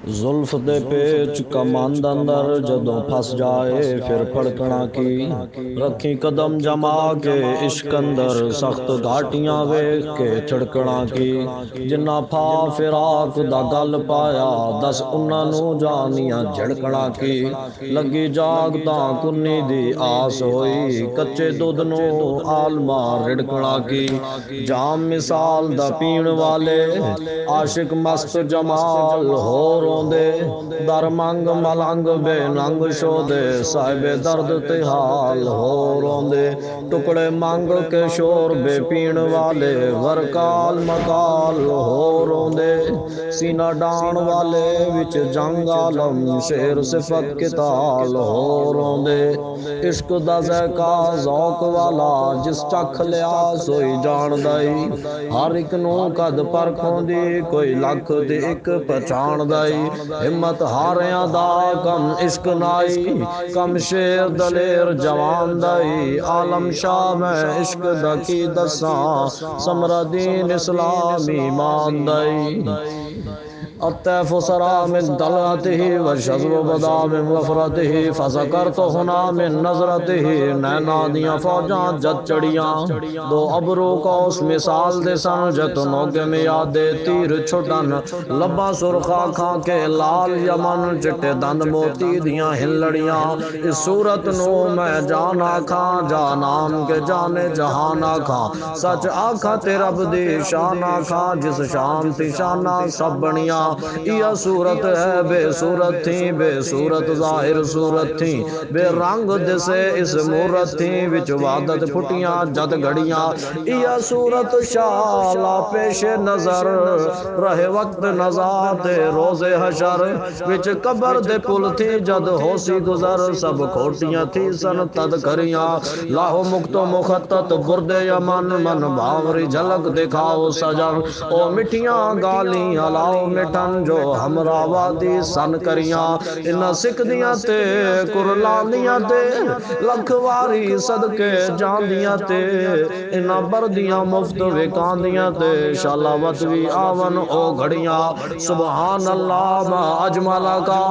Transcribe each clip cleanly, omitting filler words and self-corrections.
زلف دے پیچ کمند اندر جدوں پھس جائے پھر پھڑکنا کی، رکھی قدم جما کے عشق اندر سخت گھاٹیاں ویکھ کے چھڑکنا کی، جنہ پھا فراق دا گل پایا دس انہاں نوں جانیاں جھڑکنا کی، لگی جاگ تاں کنی دی آس ہوئی کچے دودھ نوں عالماں رڑکنا کی، جام مثال دا پین والے عاشق مست جمال ہو روندے، در منگ ملنگ بے ننگ شودے صاحب درد تے حال ہو روندے، ٹکڑے منگ کے شور بے پین والے غرقال مکال ہو روندے، سینہ ڈان والے وچ جنگ عالم شیر صفت کتال ہو روندے، عشق دا ذائقہ ذوق والا جس چکھ لیا سوئی جاندائی، ہر ایک نوں قد پرکھوں دی کوئی لکھ دی ایک پہچان دائی، ہمت ہاریاں دا کم عشق نائی، کم شیر دلیر جوان دائی، عالم شاہ میں عشق دا کی دساں سمرا دین اسلام ایمان دائی، الطیف سرا من طلعته والشذب بدا من غفرته فذکرت ہنا من نظرته، نینا دیاں فوجاں جد چڑیاں دو ابرو کو اس مثال دے سن جت نوگے میں یادے تیر چھٹن، لباں سرخا کھا کے لال یمن چٹے دند موتی دیاں ہلڑیاں، اس صورت نو میں جانا کھاں جانان کے جانے جہانا کھاں، سچ آکھا تے رب دی شانہ کھاں جس شان تھی شانہ سب بنیاں، یہ صورت ہے بے صورت تھی بے صورت ظاہر صورت تھی، بے رنگ دسے اس مورت تھی وچ وعدت پھٹیاں جد گھڑیاں، یہ صورت شالا پیش نظر رہے وقت نزات روز حشر، وچ قبر دے پل تھی جد ہوسی گزر سب کھوٹیاں تھی سن تد کریاں، لاہو مکتو مخطط برد یمن من بھاوری جھلک دکھاؤ سجن، او مٹھیاں گالیاں لاؤ مٹھن جو ہمراہ وادی سن کریاں، انہاں سکھ دیاں تے کرلاندیاں تے لکھ واری صدقے جاندیاں تے، انہاں بردیاں مفت وکاندیاں تے شالاوت وی آون او گھڑیاں، سبحان اللہ ما اجمل کا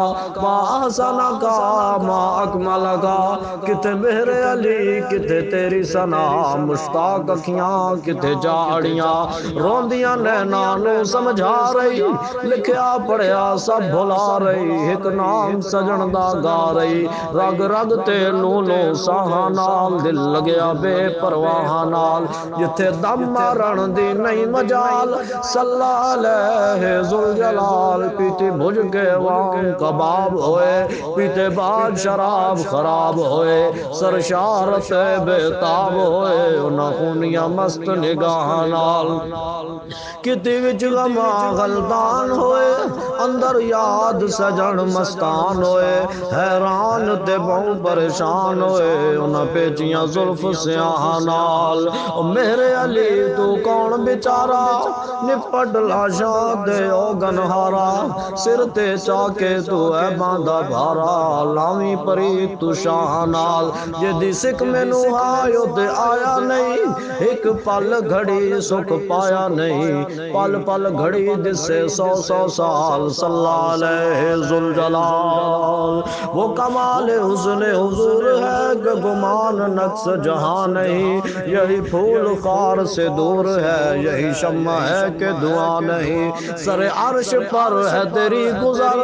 ما احسن کا ما اکمل کا، کتے مہر علی کتے تیری ثنا مشتاق اکھیاں کتے جاڑیاں، روندیاں نینا نو سمجھا رہی لکھیا پڑھیا سب بھلا رہی، ایک نام سجن دا گا رہی، رگ رگ تے لو لو ساہاں نال دل لگیا بے پرواہ نال، جتھے دم مارن دی نہیں مجال صلی علیہ ذوالجلال، پیتی بھج کے وام کباب ہوئے پیتے بعد شراب خراب ہوئے، سرشارت بے تاب ہوئے انہاں خونیاں مست نگاہ نال، کتی وچ غما غلطان ہوئے اندر یاد سجن مستان ہوئے، حیران تے بہوں پریشان ہوئے انہاں پیچیاں زلف سیاہ نال، میرے علی تو کون بیچارہ نپٹ لاشاں دے او گنہارا، سر تے چاکے تو اے باندھا بھارا لاویں پری تو شاہ نال، جدی سکھ میں نو آیو تے آیا نہیں ایک پل گھڑی سکھ پایا نہیں، پل پل گھڑی جسے سو سو سال صلی علیہ ذوالجلال، وہ کمال حسن حضور ہے کہ گمان نقص جہاں نہیں، یہی پھول خار سے دور ہے یہی شمع ہے کہ دعا نہیں، سر عرش پر ہے تیری گزر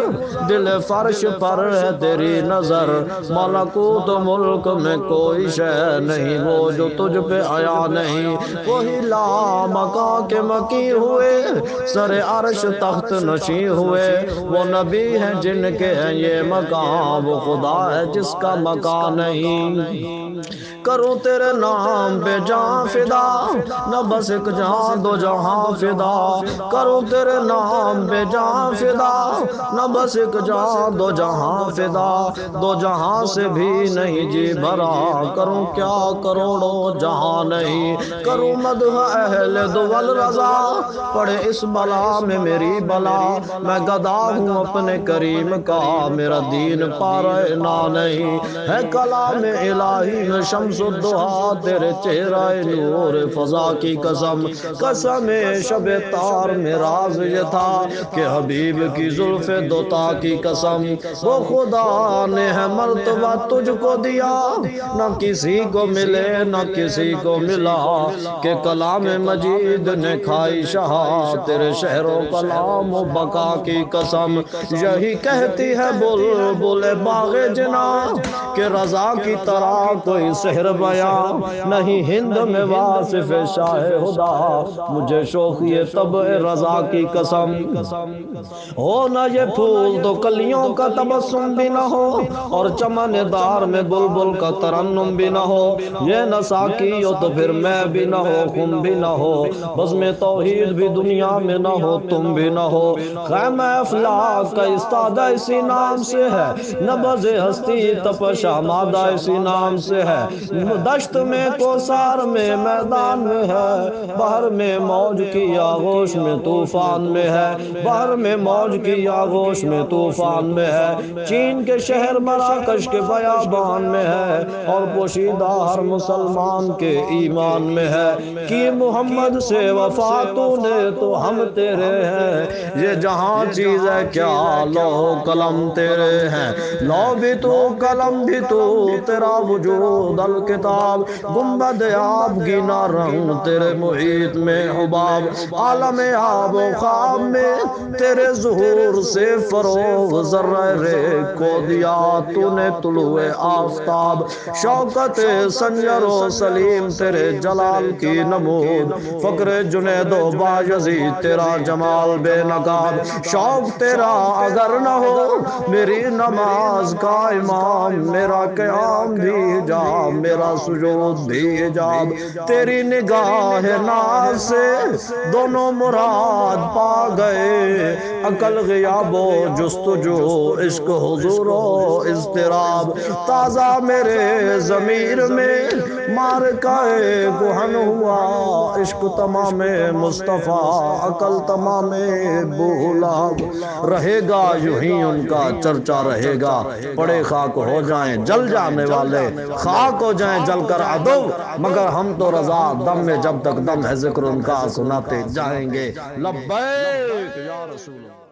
دل فرش پر ہے تیری نظر، ملکوت ملک میں کوئی شے نہیں وہ جو تجھ پہ آیا نہیں، وہی لا مکان کے مکی ہوئے سر عرش تخت نشیں ہوئے، وہ نبی ہیں جن کے ہیں یہ مقام، وہ خدا ہے جس کا مکان نہیں، کروں تیرے نام پہ جان فدا نہ بس ایک جہاں دو جہاں فدا، کروں تیرے نام پہ جان فدا نہ بس ایک جہاں دو جہاں فدا، دو جہاں سے بھی نہیں جی بھرا کروں کیا کروڑوں جہاں نہیں، کروں مدح اہل دول رضا پڑے اس بلا میں میری بلا، میں گدا ہوں اپنے کریم کا میرا دین پارنا نہیں، ہے کلام الہی میں شمس شمس الضحا تیرے چہرہ نور فضا کی قسم، قسم شب تار میں راز یہ تھا کہ حبیب کی زلف دوتا کی قسم، وہ خدا نے ہے مرتبہ تجھ کو دیا، نہ کسی کو ملے نہ کسی کو ملا، کہ کلام مجید نے کھائی شہا تیرے شہر و کلام و بقا کی قسم، یہی کہتی ہے بلبل باغ جنا کہ رضا کی طرح کوئی سحر بیاں نہیں ہند میں واصف شاہ خدا، مجھے شوقی طبع رضا کی قسم، ہو نہ یہ پھول تو کلیوں کا تبسم بھی نہ ہو، اور چمن دار میں بلبل کا ترنم بھی نہ ہو، یہ نہ ساقی ہو تو پھر میں بھی نہ ہو، خم بھی نہ ہو، بزم توحید بھی دنیا میں نہ ہو، تم بھی نہ ہو، خیمہ افلاک کا استادہ اسی نام سے ہے، نبض ہستی تپش آمادہ اسی نام سے ہے، دشت میں کوثر میں میدان میں ہے، بحر میں موج کی آغوش میں طوفان میں ہے، بحر میں موج کی آغوش میں طوفان میں ہے، چین کے شہر مراکش کے بیابان میں ہے، اور پوشیدہ ہر مسلمان کے ایمان میں ہے، کہ محمد سے وفا تو نے تو ہم تیرے ہیں، یہ جہاں چیز ہے کیا لوح قلم تیرے ہیں، لو بھی تو قلم بھی تو تیرا وجود الکتاب، گنبد آب گینا رنگ تیرے محیط میں حباب، عالم آب و خواب میں تیرے ظہور سے فروغ، ذرہ ریگ کو دیا تو نے طلوع آفتاب، شوکت سنجر و سلیم تیرے جلال کی نمود، فقر جنید و بایزید تیرا جمال بے نقاب، شوق تیرا اگر نہ ہو میری نماز کا امام، میرا قیام بھی حجاب میرا سجود بھی حجاب، تیری نگاہ ناز سے دونوں مراد پا گئے، عقل غیاب و جستجو عشق حضور و اضطراب، تازہ میرے ضمیر میں مارکہ کہن ہوا، عشق تمام مصطفیٰ عقل تمام بولا، رہے گا یوں ہی ان کا چرچا رہے گا، پڑے خاک ہو جائیں جل جانے والے، خاک ہو جائیں جل کر عدو، مگر ہم تو رضا دم میں جب تک دم ہے ذکر ان کا سناتے جائیں گے، لبیک یا رسول اللہ۔